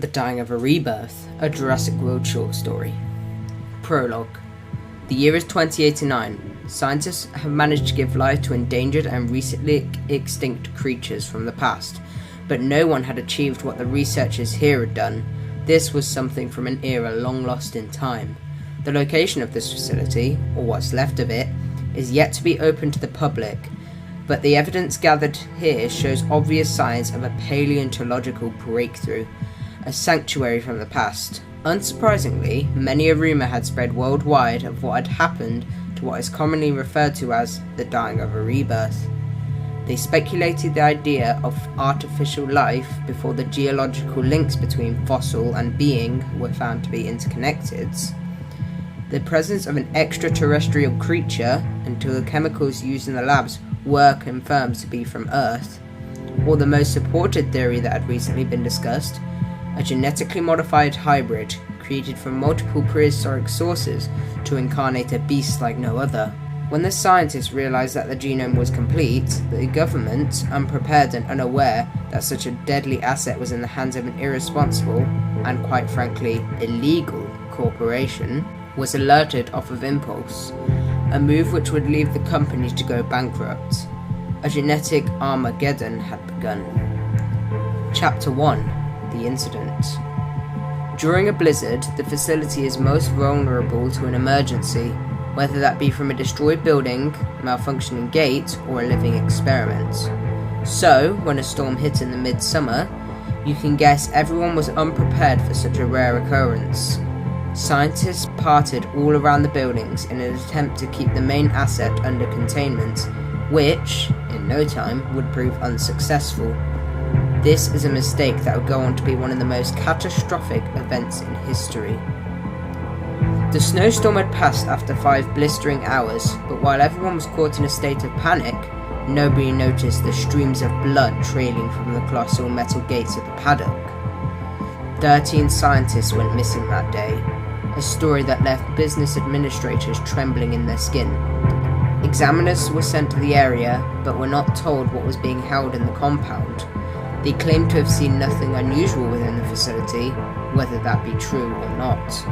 The Dying of a Rebirth, a Jurassic World short story. Prologue. The year is 2089. Scientists have managed to give life to endangered and recently extinct creatures from the past, but no one had achieved what the researchers here had done. This was something from an era long lost in time. The location of this facility, or what's left of it, is yet to be open to the public, but the evidence gathered here shows obvious signs of a paleontological breakthrough, a sanctuary from the past. Unsurprisingly, many a rumour had spread worldwide of what had happened to what is commonly referred to as the dying of a rebirth. They speculated the idea of artificial life before the geological links between fossil and being were found to be interconnected. The presence of an extraterrestrial creature, until the chemicals used in the labs were confirmed to be from Earth, or the most supported theory that had recently been discussed, a genetically modified hybrid created from multiple prehistoric sources to incarnate a beast like no other. When the scientists realized that the genome was complete, the government, unprepared and unaware that such a deadly asset was in the hands of an irresponsible, and quite frankly, illegal corporation, was alerted off of impulse, a move which would leave the company to go bankrupt. A genetic Armageddon had begun. Chapter 1. The incident. During a blizzard, the facility is most vulnerable to an emergency, whether that be from a destroyed building, malfunctioning gate, or a living experiment. So, when a storm hit in the midsummer, you can guess everyone was unprepared for such a rare occurrence. Scientists parted all around the buildings in an attempt to keep the main asset under containment, which, in no time, would prove unsuccessful. This is a mistake that would go on to be one of the most catastrophic events in history. The snowstorm had passed after 5 blistering hours, but while everyone was caught in a state of panic, nobody noticed the streams of blood trailing from the colossal metal gates of the paddock. 13 scientists went missing that day, a story that left business administrators trembling in their skin. Examiners were sent to the area, but were not told what was being held in the compound. They claimed to have seen nothing unusual within the facility, whether that be true or not.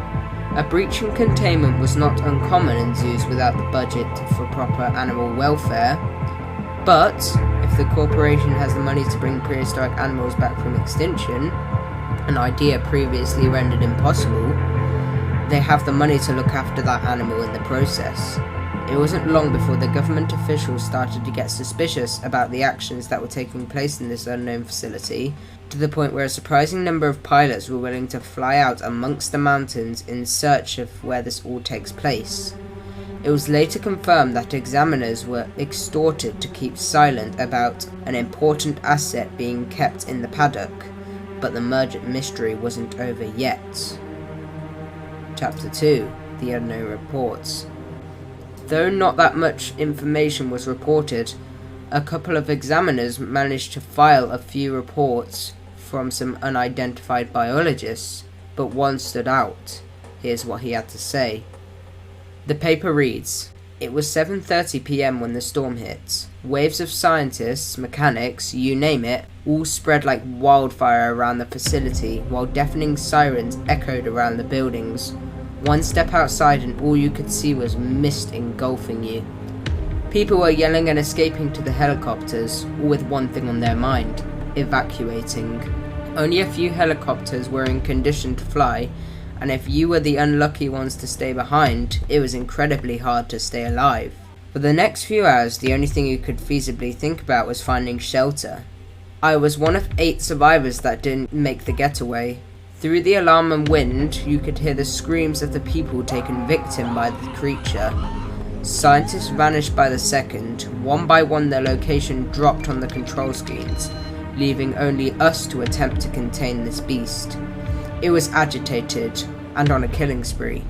A breach in containment was not uncommon in zoos without the budget for proper animal welfare, but if the corporation has the money to bring prehistoric animals back from extinction, an idea previously rendered impossible, they have the money to look after that animal in the process. It wasn't long before the government officials started to get suspicious about the actions that were taking place in this unknown facility, to the point where a surprising number of pilots were willing to fly out amongst the mountains in search of where this all takes place. It was later confirmed that examiners were extorted to keep silent about an important asset being kept in the paddock, but the merger mystery wasn't over yet. Chapter 2. The Unknown Reports. Though not that much information was reported, a couple of examiners managed to file a few reports from some unidentified biologists, but one stood out. Here's what he had to say. The paper reads, "It was 7:30 p.m. when the storm hit. Waves of scientists, mechanics, you name it, all spread like wildfire around the facility, while deafening sirens echoed around the buildings. One step outside and all you could see was mist engulfing you. People were yelling and escaping to the helicopters, all with one thing on their mind: evacuating. Only a few helicopters were in condition to fly, and if you were the unlucky ones to stay behind, it was incredibly hard to stay alive. For the next few hours, the only thing you could feasibly think about was finding shelter. I was one of 8 survivors that didn't make the getaway. Through the alarm and wind, you could hear the screams of the people taken victim by the creature. Scientists vanished by the second. One by one their location dropped on the control screens, leaving only us to attempt to contain this beast. It was agitated, and on a killing spree.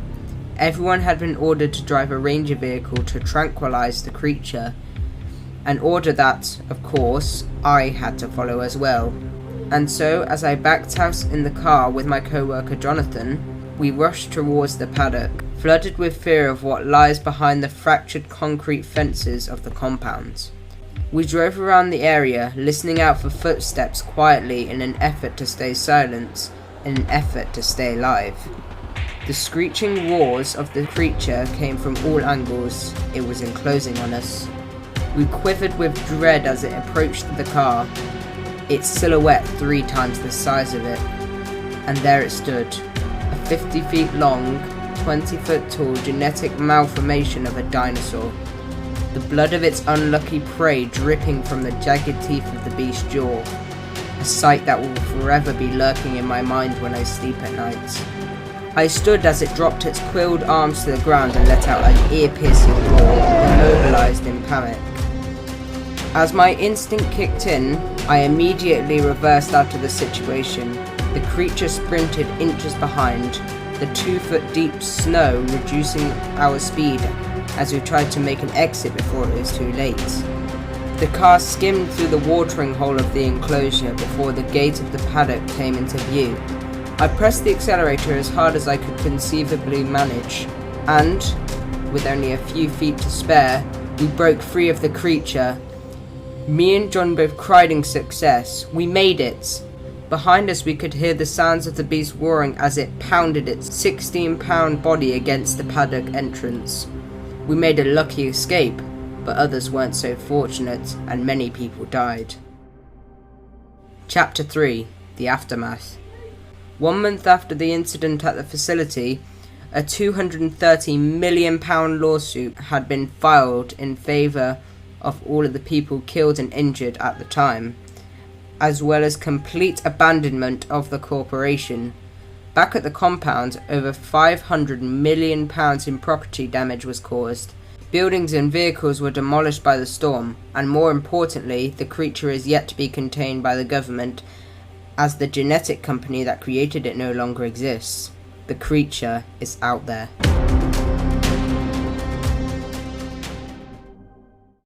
Everyone had been ordered to drive a ranger vehicle to tranquilize the creature, an order that, of course, I had to follow as well. And so, as I backed out in the car with my co-worker Jonathan, we rushed towards the paddock, flooded with fear of what lies behind the fractured concrete fences of the compound. We drove around the area, listening out for footsteps quietly in an effort to stay silent, in an effort to stay alive. The screeching roars of the creature came from all angles. It was enclosing on us. We quivered with dread as it approached the car, its silhouette 3 times the size of it. And there it stood, a 50 feet long, 20 foot tall genetic malformation of a dinosaur. The blood of its unlucky prey dripping from the jagged teeth of the beast's jaw. A sight that will forever be lurking in my mind when I sleep at night. I stood as it dropped its quilled arms to the ground and let out an ear-piercing roar, immobilized in panic. As my instinct kicked in, I immediately reversed out of the situation. The creature sprinted inches behind, the 2-foot deep snow reducing our speed as we tried to make an exit before it was too late. The car skimmed through the watering hole of the enclosure before the gate of the paddock came into view. I pressed the accelerator as hard as I could conceivably manage, and, with only a few feet to spare, we broke free of the creature. Me and John both cried in success. We made it! Behind us we could hear the sounds of the beast roaring as it pounded its 16-pound body against the paddock entrance. We made a lucky escape, but others weren't so fortunate, and many people died. Chapter 3: The Aftermath. 1 month after the incident at the facility, a £230 million lawsuit had been filed in favour of all of the people killed and injured at the time, as well as complete abandonment of the corporation. Back at the compound, over £500 million in property damage was caused. Buildings and vehicles were demolished by the storm, and more importantly, the creature is yet to be contained by the government, as the genetic company that created it no longer exists. The creature is out there.